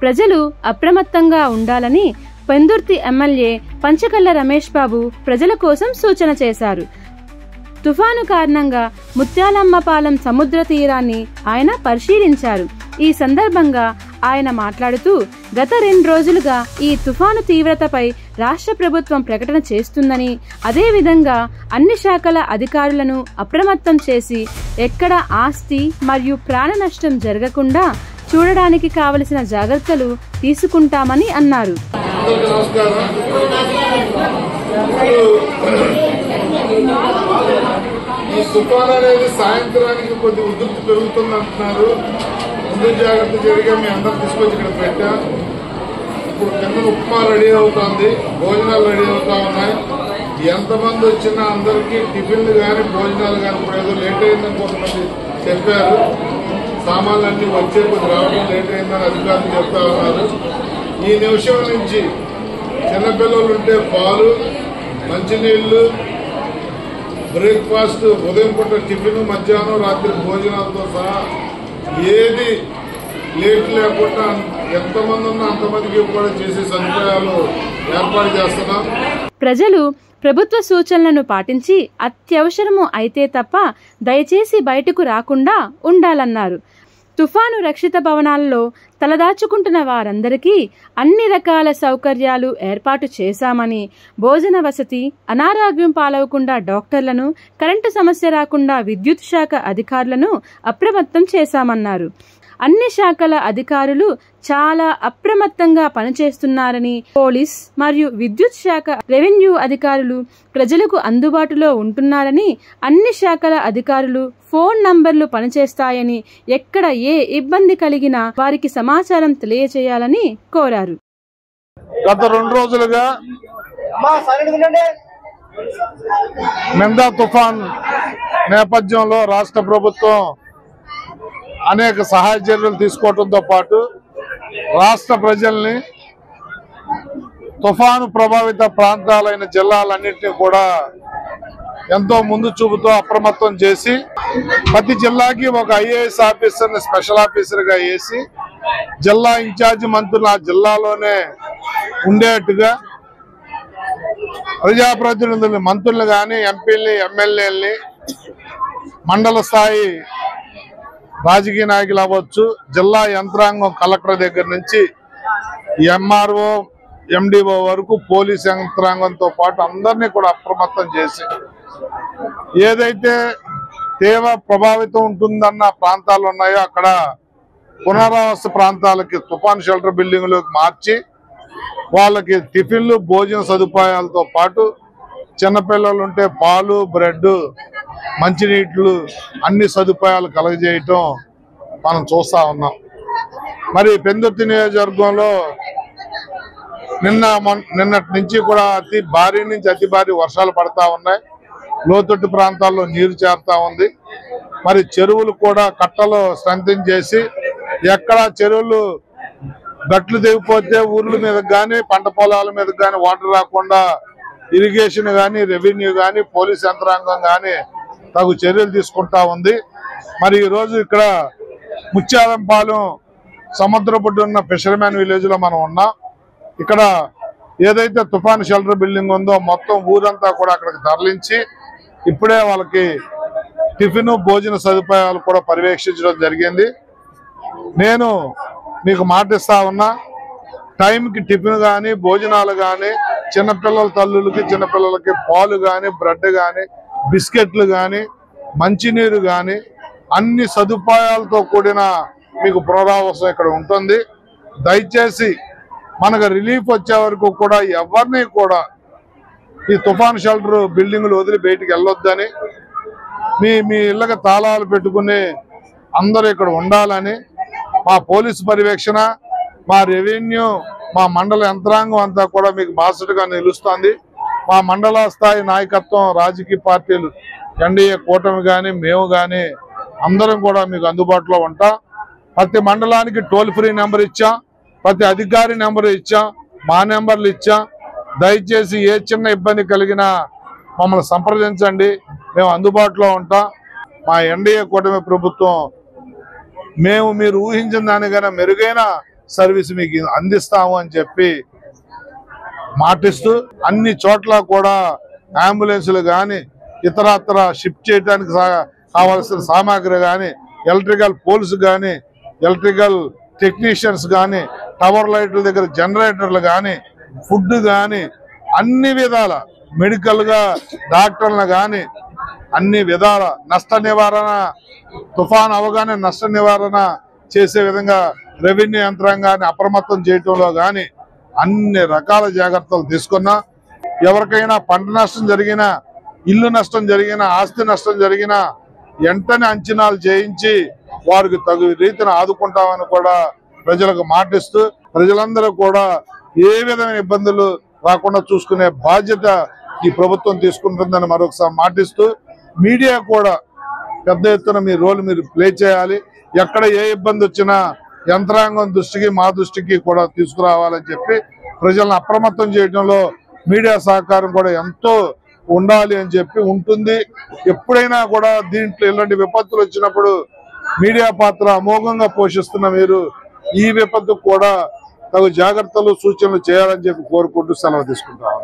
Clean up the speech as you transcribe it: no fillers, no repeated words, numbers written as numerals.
ప్రజలు అప్రమత్తంగా ఉండాలని పెందుర్తి ఎమ్మెల్యే పంచకళ్ళ రమేష్ బాబు ప్రజల కోసం సూచన చేశారు. తుఫాను కారణంగా ముత్యాలమ్మపాలెం సముద్ర తీరాన్ని ఆయన పరిశీలించారు. ఈ సందర్భంగా ఆయన మాట్లాడుతూ, గత 2 రోజులుగా ఈ తుఫాను తీవ్రతపై రాష్ట్ర ప్రభుత్వం ప్రకటన చేస్తుందని, అదేవిధంగా అన్ని శాఖల అధికారులను అప్రమత్తం చేసి ఎక్కడ ఆస్తి మరియు ప్రాణ నష్టం జరగకుండా చూడడానికి కావలసిన జాగ్రత్తలు తీసుకుంటామని అన్నారు. ఈ తుఫాన్ అనేది సాయంత్రానికి కొద్ది ఉధృతి పెరుగుతుంది అంటున్నారు. ముందు జాగ్రత్త జరిగే మీ అందరూ తీసుకొచ్చి ఇక్కడ పెట్టా. ఇప్పుడు కింద ఉప్మా రెడీ అవుతుంది, భోజనాలు రెడీ అవుతా ఉన్నాయి. ఎంతమంది వచ్చినా అందరికీ టిఫిన్లు కానీ భోజనాలు కానీ ఇప్పుడు ఏదో లేట్ అయిందని కొంతమంది చెప్పారు. సామాన్లన్నీ వచ్చే కొద్ది రావడం లేట్ అయిందని అధికారులు చెప్తా ఉన్నారు. ఈ నిమిషం నుంచి చిన్నపిల్లలు ఉంటే పాలు, మంచినీళ్లు, బ్రేక్ఫాస్ట్, ఉదయం పూట టిఫిన్, మధ్యాహ్నం రాత్రి భోజనాలతో సహా ఏది లేట్ లేకుండా ఎంతమంది ఉన్నా అంతమందికి కూడా చేసే సదుపాయాలు ఏర్పాటు చేస్తున్నాం. ప్రజలు ప్రభుత్వ సూచనలను పాటించి అత్యవసరము అయితే తప్ప దయచేసి బయటకు రాకుండా ఉండాలన్నారు. తుఫాను రక్షిత భవనాల్లో తలదాచుకుంటున్న వారందరికీ అన్ని రకాల సౌకర్యాలు ఏర్పాటు చేశామని, భోజన వసతి, అనారోగ్యం పాలవకుండా డాక్టర్లను, కరెంటు సమస్య రాకుండా విద్యుత్ శాఖ అధికారులను అప్రమత్తం చేశామన్నారు. అన్ని శాఖల అధికారులు చాలా అప్రమత్తంగా పనిచేస్తున్నారని, పోలీస్ మరియు విద్యుత్ శాఖ, రెవెన్యూ అధికారులు ప్రజలకు అందుబాటులో ఉంటున్నారని, అన్ని శాఖల అధికారులు ఫోన్ నంబర్లు పనిచేస్తాయని, ఎక్కడ ఏ ఇబ్బంది కలిగినా వారికి సమాచారం తెలియజేయాలని కోరారు. గత 2 రోజులుగా మెందా తుఫాన్ నేపథ్యంలో రాష్ట్ర ప్రభుత్వం అనేక సహాయ చర్యలు తీసుకోవడంతో పాటు రాష్ట్ర ప్రజల్ని తుఫాను ప్రభావిత ప్రాంతాలైన జిల్లాలన్నింటినీ కూడా ఎంతో ముందు చూపుతో అప్రమత్తం చేసి ప్రతి జిల్లాకి ఒక ఐఏఎస్ ఆఫీసర్ని స్పెషల్ ఆఫీసర్గా వేసి జిల్లా ఇన్ఛార్జి మంత్రులు ఆ జిల్లాలోనే ఉండేట్టుగా ప్రజాప్రతినిధులు, మంత్రులు కానీ, ఎంపీల్ని, ఎమ్మెల్యేలని, మండల స్థాయి రాజకీయ నాయకులు అవ్వచ్చు, జిల్లా యంత్రాంగం కలెక్టర్ దగ్గర నుంచి ఎంఆర్ఓ, ఎండిఓ వరకు పోలీస్ యంత్రాంగంతో పాటు అందరినీ కూడా అప్రమత్తం చేసి ఏదైతే తీవ్ర ప్రభావితం ఉంటుందన్న ప్రాంతాలు ఉన్నాయో అక్కడ పునరావాస ప్రాంతాలకి తుఫాన్ షెల్టర్ బిల్డింగ్లోకి మార్చి వాళ్ళకి టిఫిన్లు, భోజన సదుపాయాలతో పాటు చిన్నపిల్లలు ఉంటే పాలు, బ్రెడ్, మంచినీళ్ళు అన్ని సదుపాయాలు కలగజేయటం మనం చూస్తా ఉన్నాం. మరి పెందుర్తి నియోజకవర్గంలో నిన్నటి నుంచి కూడా అతి భారీ నుంచి అతి భారీ వర్షాలు పడతా ఉన్నాయి. లోతట్టు ప్రాంతాల్లో నీరు చేరుతా ఉంది. మరి చెరువులు కూడా కట్టలు స్ట్రెంథెన్ చేసి ఎక్కడ చెరువులు గట్లు తెగిపోతే ఊర్ల మీద కానీ, పంట పొలాల మీద కానీ వాటర్ రాకుండా ఇరిగేషన్ కానీ, రెవెన్యూ కానీ, పోలీస్ యంత్రాంగం కానీ తగు చర్యలు తీసుకుంటా ఉంది. మరి ఈరోజు ఇక్కడ ముత్యాలంపాలెం సముద్రపుడ్డు ఉన్న ఫిషర్మెన్ విలేజ్ లో మనం ఉన్నాం. ఇక్కడ ఏదైతే తుఫాన్ షెల్టర్ బిల్డింగ్ ఉందో మొత్తం ఊరంతా కూడా అక్కడికి తరలించి ఇప్పుడే వాళ్ళకి టిఫిన్, భోజన సదుపాయాలు కూడా పర్యవేక్షించడం జరిగింది. నేను మీకు మాటిస్తా ఉన్నా, టైంకి టిఫిన్ కానీ, భోజనాలు కానీ, చిన్నపిల్లల తల్లులకి, చిన్నపిల్లలకి పాలు కానీ, బ్రెడ్ కానీ, బిస్కెట్లు కానీ, మంచినీరు కానీ అన్ని సదుపాయాలతో కూడిన మీకు పునరావాసం ఇక్కడ ఉంటుంది. దయచేసి మనకు రిలీఫ్ వచ్చే వరకు కూడా ఎవరిని కూడా ఈ తుఫాన్ షెల్టర్ బిల్డింగ్లు వదిలి బయటికి వెళ్ళొద్దని, మీ ఇళ్ళకి తాళాలు పెట్టుకుని అందరూ ఇక్కడ ఉండాలని మా పోలీసు పర్యవేక్షణ, మా రెవెన్యూ, మా మండల యంత్రాంగం అంతా కూడా మీకు బాసటగా నిలుస్తుంది. మా మండల స్థాయి నాయకత్వం, రాజకీయ పార్టీలు, ఎన్డీఏ కూటమి కానీ, మేము కానీ అందరం కూడా మీకు అందుబాటులో ఉంటాం. ప్రతి మండలానికి టోల్ ఫ్రీ నెంబర్ ఇచ్చాం, ప్రతి అధికారి నెంబర్ ఇచ్చాం, మా నెంబర్లు ఇచ్చాం. దయచేసి ఏ చిన్న ఇబ్బంది కలిగినా మమ్మల్ని సంప్రదించండి, మేము అందుబాటులో ఉంటాం. మా ఎన్డీఏ కూటమి ప్రభుత్వం మేము మీరు ఊహించిన దానికన్నా మెరుగైన సర్వీస్ మీకు అందిస్తాము అని చెప్పి మాటిస్తూ అన్ని చోట్ల కూడా అంబులెన్సులు కానీ ఇతరత్ర షిఫ్ట్ చేయడానికి కావాల్సిన సామాగ్రి కానీ ఎలక్ట్రికల్ పోల్స్ కానీ ఎలక్ట్రికల్ టెక్నీషియన్స్ కానీ టవర్ లైట్ల దగ్గర జనరేటర్లు కానీ ఫుడ్ కానీ అన్ని విధాల మెడికల్గా డాక్టర్లు కానీ అన్ని విధాల నష్ట నివారణ తుఫాన్ అవగానే నష్ట నివారణ చేసే విధంగా రెవెన్యూ యంత్రాంగాన్ని అప్రమత్తం చేయటంలో కానీ అన్ని రకాల జాగ్రత్తలు తీసుకున్నా ఎవరికైనా పంట నష్టం జరిగినా ఇల్లు నష్టం జరిగినా ఆస్తి నష్టం జరిగినా వెంటనే అంచనాలు చేయించి వారికి తగు రీతిని ఆదుకుంటామని కూడా ప్రజలకు మాటిస్తూ ప్రజలందరూ కూడా ఏ విధమైన ఇబ్బందులు రాకుండా చూసుకునే బాధ్యత ఈ ప్రభుత్వం తీసుకుంటుందని మరొకసారి మాటిస్తూ మీడియా కూడా పెద్ద ఎత్తున మీ రోల్ మీరు ప్లే చేయాలి. ఎక్కడ ఏ ఇబ్బంది వచ్చినా యంత్రాంగం దృష్టికి మా దృష్టికి కూడా తీసుకురావాలని చెప్పి ప్రజలను అప్రమత్తం చేయడంలో మీడియా సహకారం కూడా ఎంతో ఉండాలి అని చెప్పి ఉంటుంది. ఎప్పుడైనా కూడా దీంట్లో ఇలాంటి విపత్తులు వచ్చినప్పుడు మీడియా పాత్ర అమోఘంగా పోషిస్తున్న మీరు ఈ విపత్తు కూడా తగు జాగ్రత్తలు సూచనలు చేయాలని చెప్పి కోరుకుంటూ సెలవు తీసుకుంటాం.